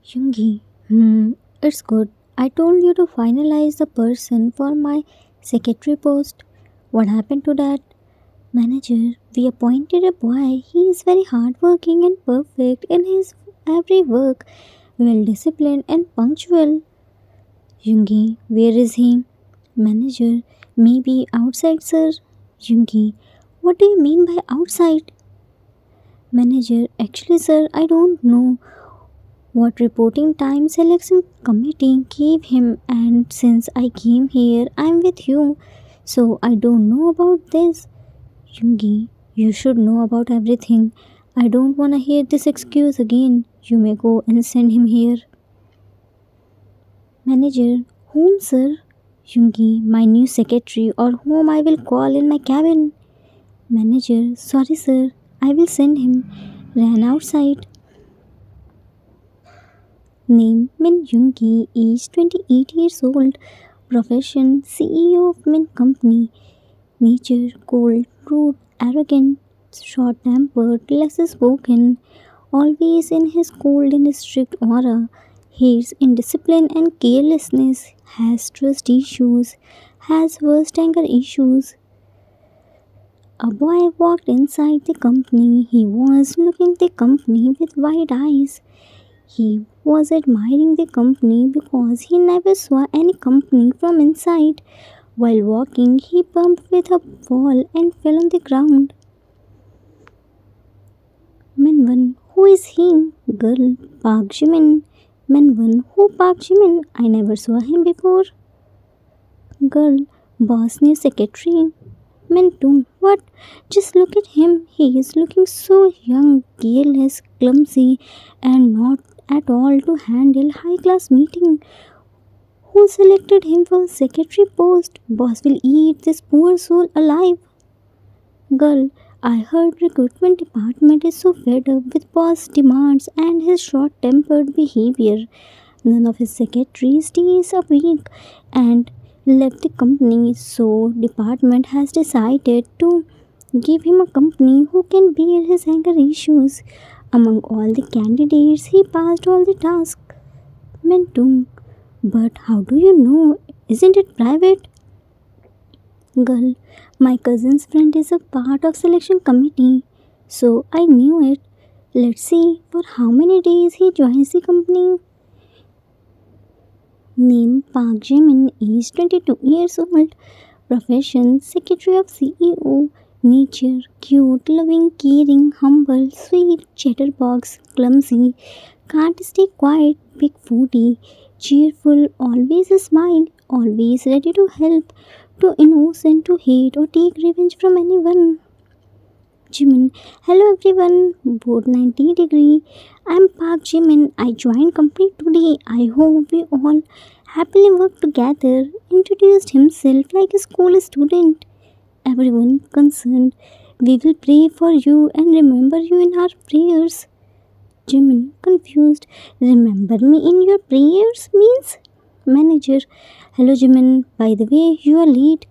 Yungi, it's good. I told you to finalize the person for my secretary post. What happened to that? Manager, we appointed a boy. He is very hardworking and perfect in his every work, well disciplined and punctual. Yungi, where is he? Manager, maybe outside, sir. Yungi, what do you mean by outside? Manager, actually, sir, I don't know what reporting time selection committee gave him, and since I came here, I'm with you, so I don't know about this. Yungi, you should know about everything. I don't want to hear this excuse again. You may go and send him here. Manager, whom, sir? Yungi, my new secretary, or whom I will call in my cabin. Manager, sorry, sir. I will send him. Ran outside. Name Min Yoongi, age 28 years old. Profession CEO of Min Company. Nature cold, rude, arrogant, short tempered, less spoken. Always in his cold and strict aura. Hates indiscipline and carelessness. Has trust issues. Has worst anger issues. A boy walked inside the company. He was looking the company with wide eyes. He was admiring the company because he never saw any company from inside. While walking, he bumped with a wall and fell on the ground. Menwan, who is he? Girl, Park Jimin. Menwan, who Park Jimin? I never saw him before. Girl, boss new secretary. Mentu, what? Just look at him. He is looking so young, careless, clumsy, and not at all to handle high class meeting. Who selected him for secretary post? Boss will eat this poor soul alive. Girl, I heard recruitment department is so fed up with boss demands and his short-tempered behavior. None of his secretaries stays a week and left the company, so department has decided to give him a company who can bear his anger issues. Among all the candidates, he passed all the tasks. Mentum, but how do you know? Isn't it private? Girl, my cousin's friend is a part of selection committee, so I knew it. Let's see for how many days he joins the company. Name Park Jamin, age 22 years old. Profession Secretary of CEO. Nature cute, loving, caring, humble, sweet, chatterbox, clumsy, can't stay quiet, big foodie, cheerful, always a smile, always ready to help, too innocent to hate or take revenge from anyone. Jimin, hello everyone, board 90 degree. I'm Park Jimin. I joined company today. I hope we all happily work together. Introduced himself like a school student. Everyone concerned, we will pray for you and remember you in our prayers. Jimin, confused, remember me in your prayers means? Manager, hello Jimin, by the way, you are late.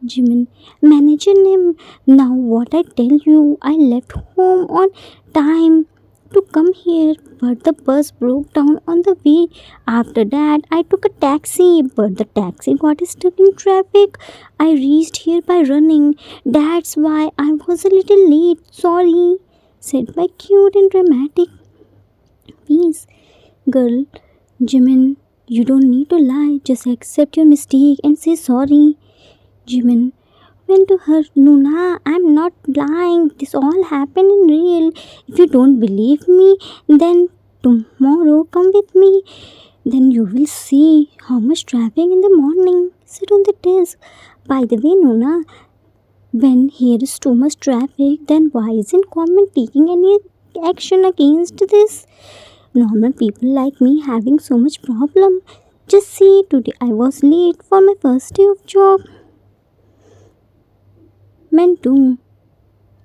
Jimin, manager name. Now what I tell you, I left home on time to come here, but the bus broke down on the way. After that, I took a taxi, but the taxi got stuck in traffic. I reached here by running. That's why I was a little late. Sorry, said my cute and dramatic piece. Girl, Jimin, you don't need to lie. Just accept your mistake and say sorry. Jimin went to her. Luna, I'm not lying. This all happened in real. If you don't believe me, then tomorrow come with me. Then you will see how much traffic in the morning. Sit on the desk. By the way, Nuna, when here is too much traffic, then why isn't government taking any action against this? Normal people like me having so much problem. Just see, today I was late for my first day of job. Meant to.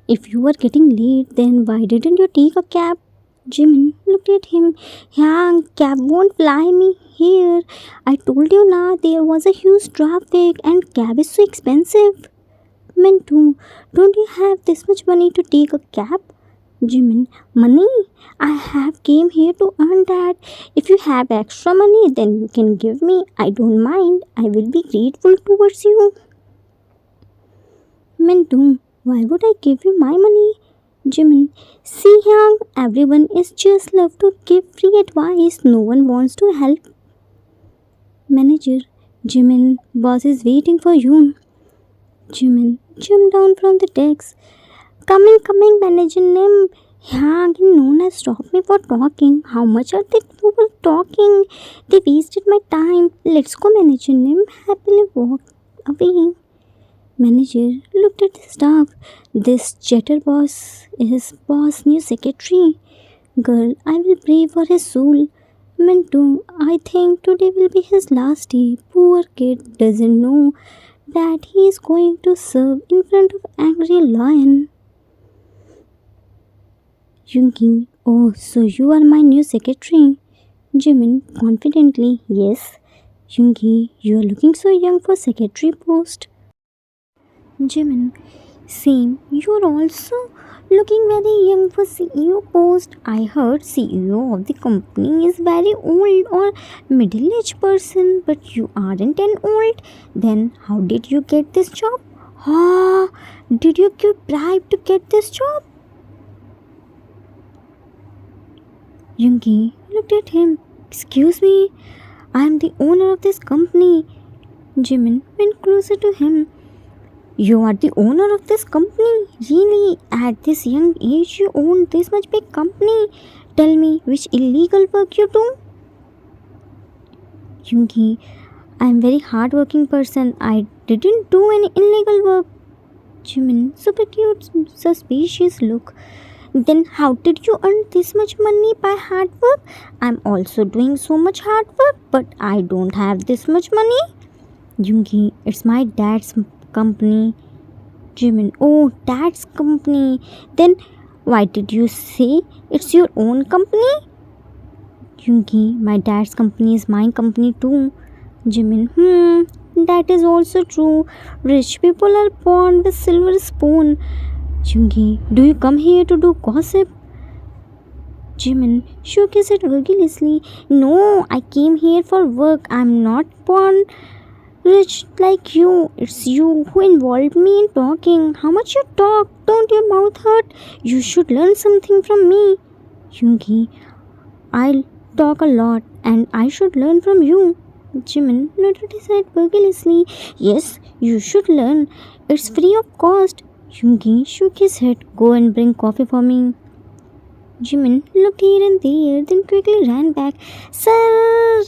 If you were getting late, then why didn't you take a cab? Jimin looked at him. Yeah, cab won't fly me here. I told you na there was a huge traffic and cab is so expensive. Meant to. Don't you have this much money to take a cab? Jimin, money? I have came here to earn that. If you have extra money, then you can give me. I don't mind. I will be grateful towards you. Mintu, why would I give you my money? Jimin, see Hyang, everyone is just love to give free advice. No one wants to help. Manager, Jimin, boss is waiting for you. Jimin, jump down from the desk. Coming, manager name. Yeah, again, no one stop me for talking. How much are they people talking? They wasted my time. Let's go, manager name. Happily walk away. Manager looked at the staff. This chatterbox is boss new secretary. Girl, I will pray for his soul. Mintu, I think today will be his last day. Poor kid doesn't know that he is going to serve in front of angry lion. Yunki, oh, so you are my new secretary? Jimin confidently, yes. Yunki, you are looking so young for secretary post. Jimin, same. You are also looking very young for CEO post. I heard CEO of the company is very old or middle-aged person, but you aren't an old. Then how did you get this job? Ah, did you give bribe to get this job? Yungi looked at him. Excuse me, I am the owner of this company. Jimin went closer to him. You are the owner of this company? Really? At this young age you own this much big company? Tell me which illegal work you do? Yungi, I am very hardworking person. I didn't do any illegal work. Jimin, super cute, suspicious look. Then how did you earn this much money by hard work? I'm also doing so much hard work, but I don't have this much money. Yungi, it's my dad's company. Jimin, oh, dad's company. Then why did you say it's your own company? Yungi, my dad's company is my company too. Jimin, that is also true. Rich people are born with silver spoon. Yungi, do you come here to do gossip? Jimin shook his head vigorously. No, I came here for work. I'm not born rich like you. It's you who involved me in talking. How much you talk? Don't your mouth hurt? You should learn something from me. Yungi, I talk a lot and I should learn from you. Jimin nodded his head vigorously. Yes, you should learn. It's free of cost. Yungi shook his head. Go and bring coffee for me. Jimin looked here and there, then quickly ran back. Sir!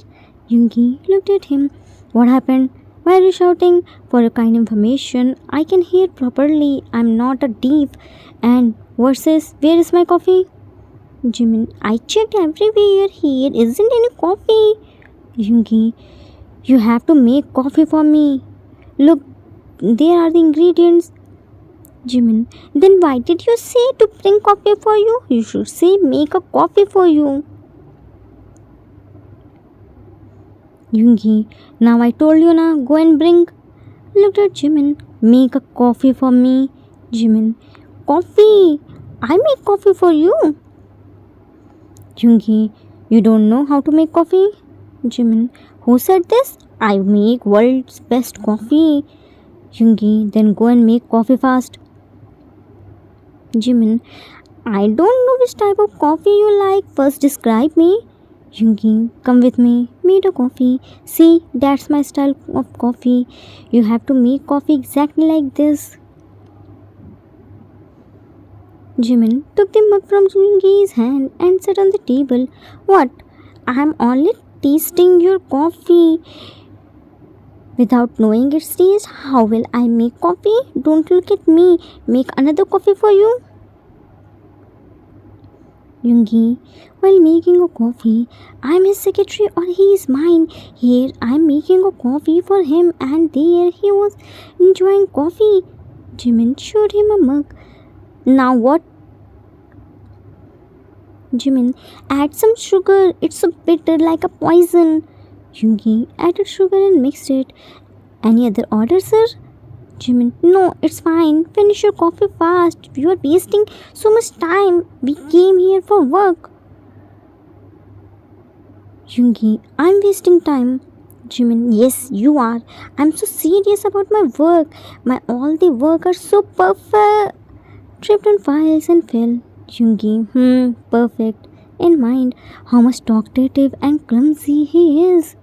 Yungi looked at him. What happened? Why are you shouting? For your kind information, I can hear properly. I'm not a thief. And what's this? Where is my coffee? Jimin, I checked everywhere. Here isn't any coffee. Yungi, you have to make coffee for me. Look, there are the ingredients. Jimin, then why did you say to bring coffee for you? You should say make a coffee for you. Yungi, now I told you na, go and bring. Looked at Jimin, make a coffee for me. Jimin, coffee? I make coffee for you. Yungi, you don't know how to make coffee? Jimin, who said this? I make world's best coffee. Yungi, then go and make coffee fast. Jimin, I don't know which type of coffee you like. First describe me. Yungi, come with me. Made a coffee. See, that's my style of coffee. You have to make coffee exactly like this. Jimin took the mug from Yungi's hand and sat on the table. What? I am only tasting your coffee. Without knowing its taste, how will I make coffee? Don't look at me. Make another coffee for you. Yungi, while making a coffee, I'm his secretary or he is mine. Here I'm making a coffee for him and there he was enjoying coffee. Jimin showed him a mug. Now what? Jimin, add some sugar. It's so bitter like a poison. Yungi added sugar and mixed it. Any other order, sir? Jimin, no, it's fine. Finish your coffee fast. You are wasting so much time. We came here for work. Yoongi, I'm wasting time. Jimin, yes, you are. I'm so serious about my work. My all the work are so perfect. Tripped on files and fell. Yoongi, perfect. In mind how much talkative and clumsy he is.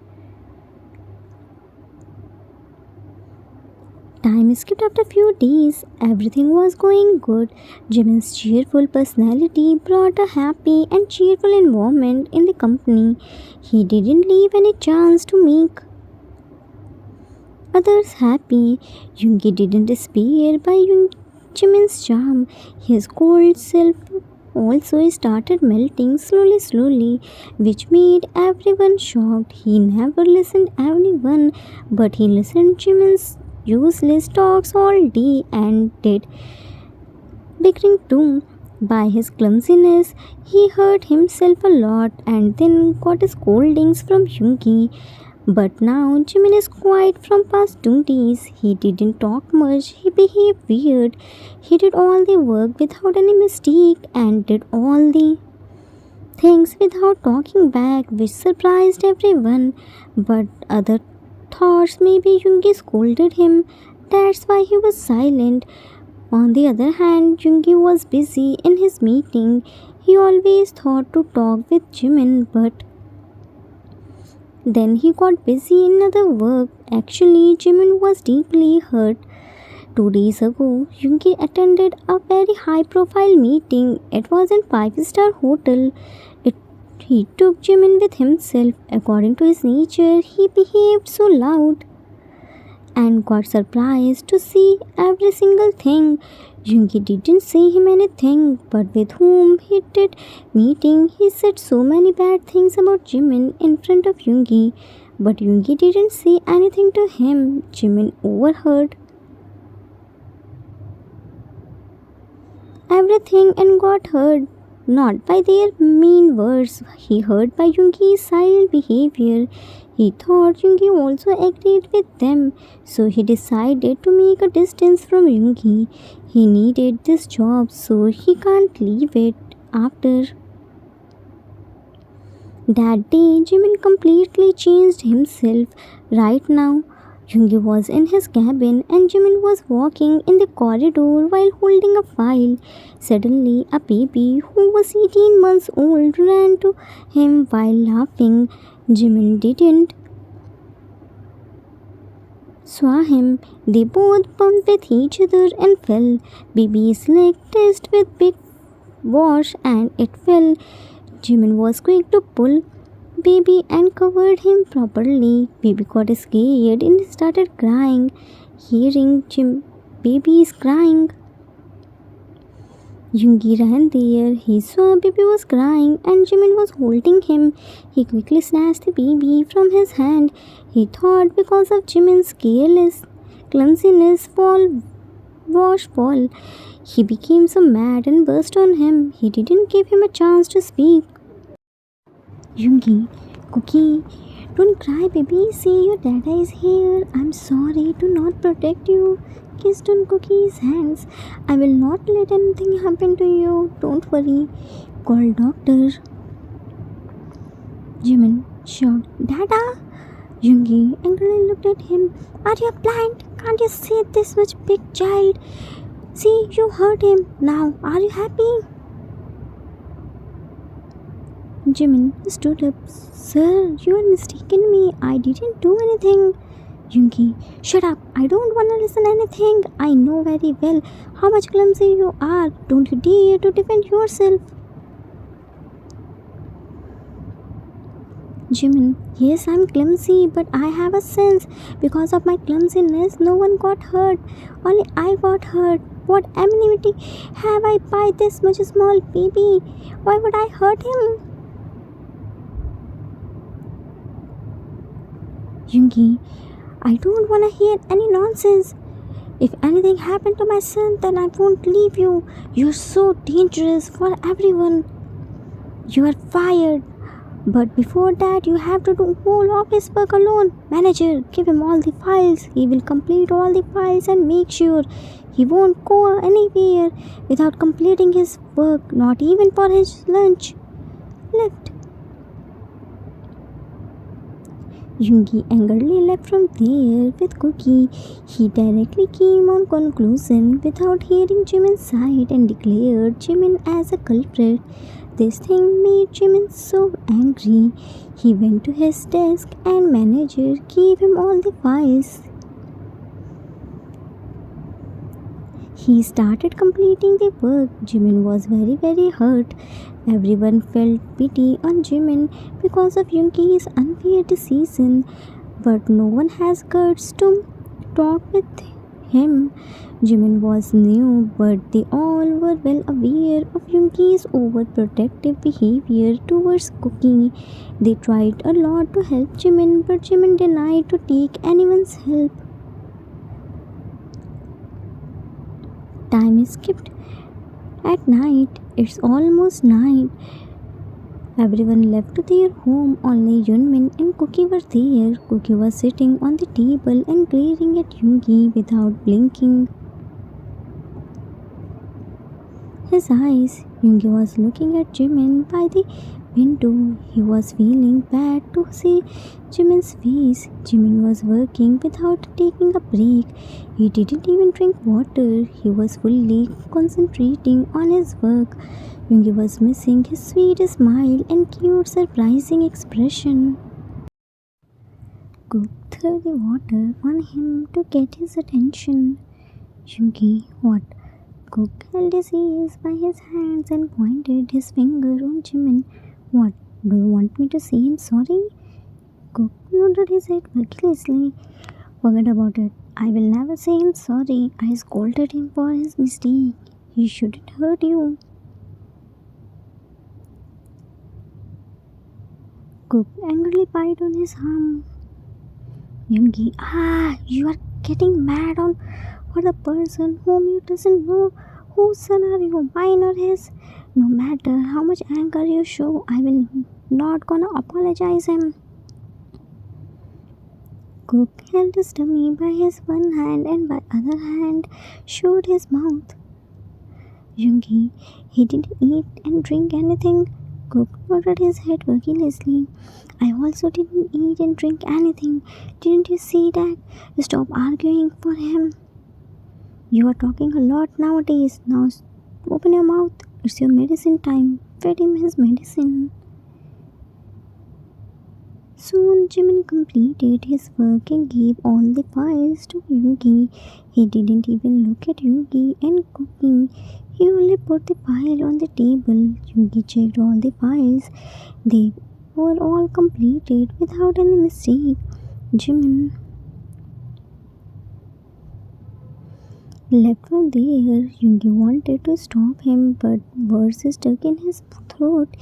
Time skipped after a few days. Everything was going good. Jimin's cheerful personality brought a happy and cheerful environment in the company. He didn't leave any chance to make others happy. Yoongi didn't despair by Jimin's charm. His cold self also started melting slowly, which made everyone shocked. He never listened anyone, but he listened Jimin's useless talks all day and did bickering too. By his clumsiness, he hurt himself a lot and then got scoldings from Yoongi. But now Jimin is quiet from past 2 days. He didn't talk much, he behaved weird. He did all the work without any mistake and did all the things without talking back, which surprised everyone. But other thoughts maybe Yoongi scolded him. That's why he was silent. On the other hand, Yoongi was busy in his meeting. He always thought to talk with Jimin, but then he got busy in other work. Actually, Jimin was deeply hurt. 2 days ago, Yoongi attended a very high profile meeting. It was in 5-star hotel. He took Jimin with himself. According to his nature, he behaved so loud and got surprised to see every single thing. Yoongi didn't say him anything, but with whom he did meeting, he said so many bad things about Jimin in front of Yoongi, but Yoongi didn't say anything to him. Jimin overheard everything and got hurt. Not by their mean words, he hurt by Yoongi's silent behavior. He thought Yoongi also agreed with them, so he decided to make a distance from Yoongi. He needed this job, so he can't leave it. After that day, Jimin completely changed himself. Right now, Yoongi was in his cabin and Jimin was walking in the corridor while holding a file. Suddenly, a baby who was 18 months old ran to him while laughing. Jimin didn't saw him. They both bumped with each other and fell. Baby's leg touched with big wash and it fell. Jimin was quick to pull baby and covered him properly. Baby got scared and started crying. Hearing baby is crying, Yoongi ran there. He saw baby was crying and Jimin was holding him. He quickly snatched the baby from his hand. He thought because of Jimin's careless clumsiness wash fall. He became so mad and burst on him. He didn't give him a chance to speak. Yoongi, Cookie, don't cry, baby. See, your dada is here. I'm sorry to not protect you. Kissed on Cookie's hands. I will not let anything happen to you. Don't worry. Call doctor. Jimin shocked. Dada? Yoongi angrily looked at him. Are you blind? Can't you see this much big child? See, you hurt him. Now, are you happy? Jimin stood up. Sir, you are mistaken me. I didn't do anything. Yoongi, shut up. I don't want to listen anything. I know very well how much clumsy you are. Don't you dare to defend yourself. Jimin, yes, I'm clumsy, but I have a sense. Because of my clumsiness, no one got hurt. Only I got hurt. What enmity have I by this much small baby? Why would I hurt him? Yoongi, I don't want to hear any nonsense. If anything happened to my son, then I won't leave you. You're so dangerous for everyone. You are fired. But before that, you have to do whole office work alone. Manager, give him all the files. He will complete all the files and make sure he won't go anywhere without completing his work, not even for his lunch. Left. Yoongi angrily left from there with Cookie. He directly came on conclusion without hearing Jimin's side and declared Jimin as a culprit. This thing made Jimin so angry. He went to his desk and manager gave him all the files. He started completing the work. Jimin was very hurt. Everyone felt pity on Jimin because of Yoongi's unfair decision, but no one has guts to talk with him. Jimin was new, but they all were well aware of Yoongi's overprotective behavior towards Cookie. They tried a lot to help Jimin, but Jimin denied to take anyone's help. Time is skipped. At night, it's almost night. Everyone left to their home, only Yunmin and Cookie were there. Cookie was sitting on the table and glaring at Yoongi without blinking his eyes. Yoongi was looking at Jimin by the window. He was feeling bad to see Jimin's face. Jimin was working without taking a break. He didn't even drink water. He was fully concentrating on his work. Yoongi was missing his sweet smile and cute surprising expression. Cook threw the water on him to get his attention. Yoongi, what? Cook held his ears by his hands and pointed his finger on Jimin. What? Do you want me to say him sorry? Cook nodded his head carelessly. Forget about it. I will never say him sorry. I scolded him for his mistake. He shouldn't hurt you. Cook angrily bit on his arm. Yoongi, you are getting mad on for the person whom you doesn't know. Whose son are you, mine or his? No matter how much anger you show, I will not gonna apologize him. Cook held his tummy by his one hand and by other hand showed his mouth. Yoongi, he didn't eat and drink anything. Cook nodded his head carelessly. I also didn't eat and drink anything. Didn't you see that? Stop arguing for him. You are talking a lot nowadays. Now open your mouth. It's your medicine time. Feed him his medicine. Soon Jimin completed his work and gave all the files to Yoongi. He didn't even look at Yoongi and Cookie. He only put the file on the table. Yoongi checked all the files. They were all completed without any mistake. Jimin left from there. Yoongi wanted to stop him, but words stuck in his throat.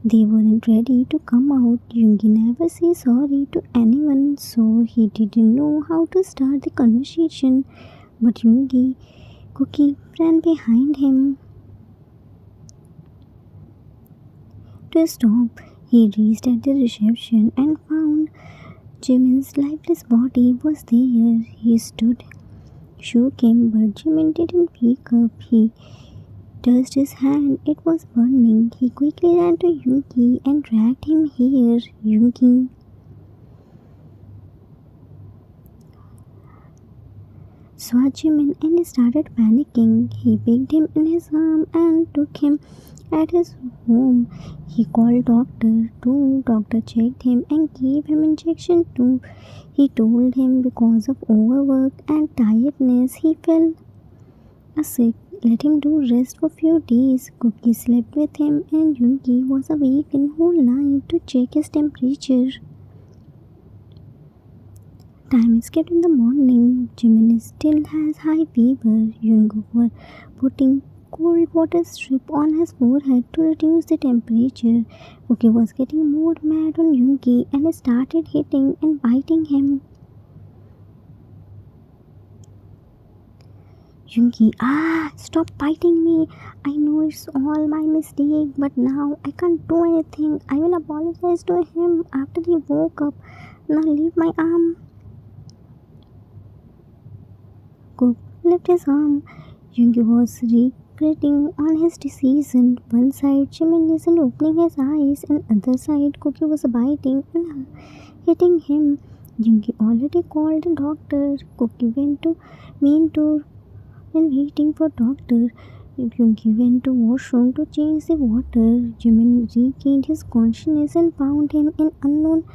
They weren't ready to come out. Yoongi never said sorry to anyone, so he didn't know how to start the conversation. But Yoongi, Cookie ran behind him to stop. He reached at the reception and found Jimin's lifeless body was there. He stood, shook him, but Jimin didn't wake up. He touched his hand. It was burning. He quickly ran to Yoongi and dragged him here. Yoongi saw Jimin and started panicking. He picked him in his arm and took him at his home. He called doctor too. Doctor checked him and gave him injection too. He told him because of overwork and tiredness he fell sick. Let him do rest for few days. Cookie slept with him and Yoongi was awake in whole night to check his temperature. Time is kept in the morning. Jimin still has high fever. Yoongi were putting cold water strip on his forehead to reduce the temperature. Cookie was getting more mad on Yoongi and started hitting and biting him. Yungi, stop biting me. I know it's all my mistake, but now I can't do anything. I will apologize to him after he woke up. Now leave my arm. Cook left his arm. Yungi was regretting on his decision. One side, Jimin isn't opening his eyes, and other side, Cookie was biting and hitting him. Yungi already called a doctor. Cookie went to main door and waiting for doctor. Yungi went to washroom to change the water. Jimin regained his consciousness and found him in unknown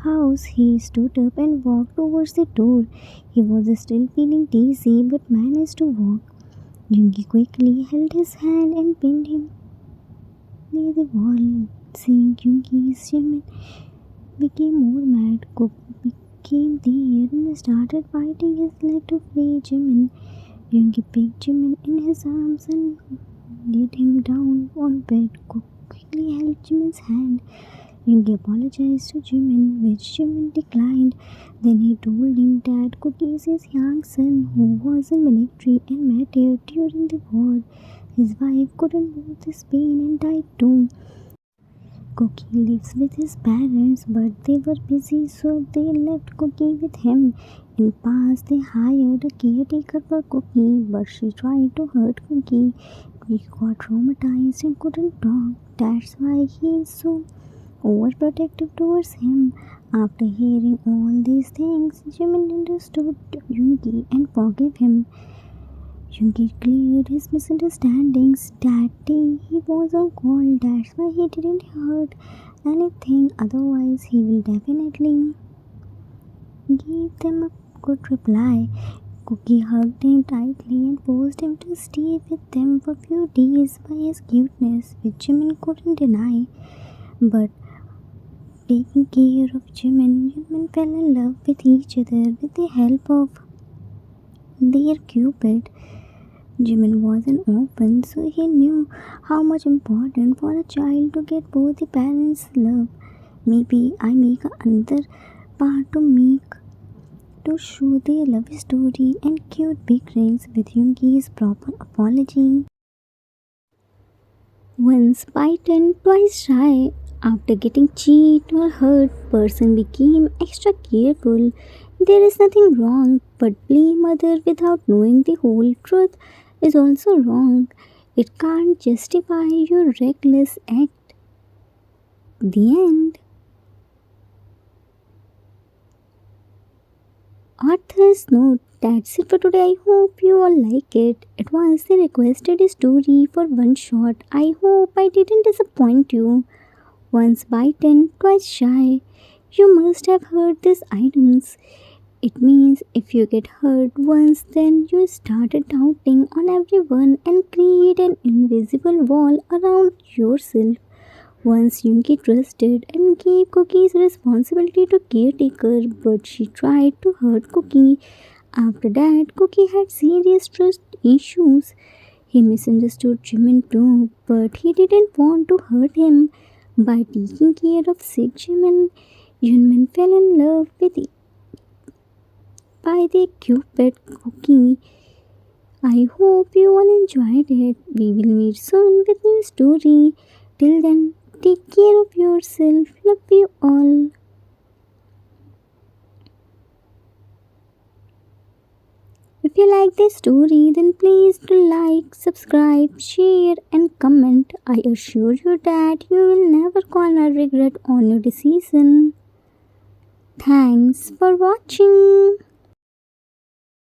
house. He stood up and walked towards the door. He was still feeling dizzy but managed to walk. Yungi quickly held his hand and pinned him near the wall. Seeing Yungi's Jimin became more mad. Cook became there and started biting his leg to free Jimin. Yungi picked Jimin in his arms and laid him down on bed. Cook quickly held Jimin's hand. Yungi apologized to Jimin, which Jimin declined. Then he told him that Cookie is his young son who was in military and met here during the war. His wife couldn't move this pain and died too. Cookie lives with his parents, but they were busy, so they left Cookie with him. In past, they hired a caretaker for Cookie, but she tried to hurt Cookie. He got traumatized and couldn't talk. That's why he is so overprotective towards him. After hearing all these things, Jimin understood Yungi and forgave him. Yungi cleared his misunderstandings. That day he was on call, that's why he didn't hurt anything. Otherwise, he will definitely give them a good reply. Cookie hugged him tightly and forced him to stay with them for a few days by his cuteness, which Jimin couldn't deny. But taking care of Jimin fell in love with each other with the help of their Cupid. Jimin was an orphan, so he knew how much important for a child to get both the parents' love. Maybe I make another part to show their love story and cute big rings with Yoongi's proper apology. Once bitten, twice shy. After getting cheated or hurt, person became extra careful. There is nothing wrong, but blame other without knowing the whole truth is also wrong. It can't justify your reckless act. The end. Author's note. That's it for today. I hope you all like it. It was the requested story for one shot. I hope I didn't disappoint you. Once bitten, twice shy. You must have heard these items. It means if you get hurt once, then you started doubting on everyone and create an invisible wall around yourself. Once Yunki trusted and gave Cookie's responsibility to caretaker, but she tried to hurt Cookie. After that, Cookie had serious trust issues. He misunderstood Jimin too, but he didn't want to hurt him. By taking care of sick Jimin, Yunmin fell in love with by the Cupid Cookie. I hope you all enjoyed it. We will meet soon with new story. Till then, take care of yourself. Love you all. If you like this story, then please do like, subscribe, share, and comment. I assure you that you will never gonna regret on your decision. Thanks for watching.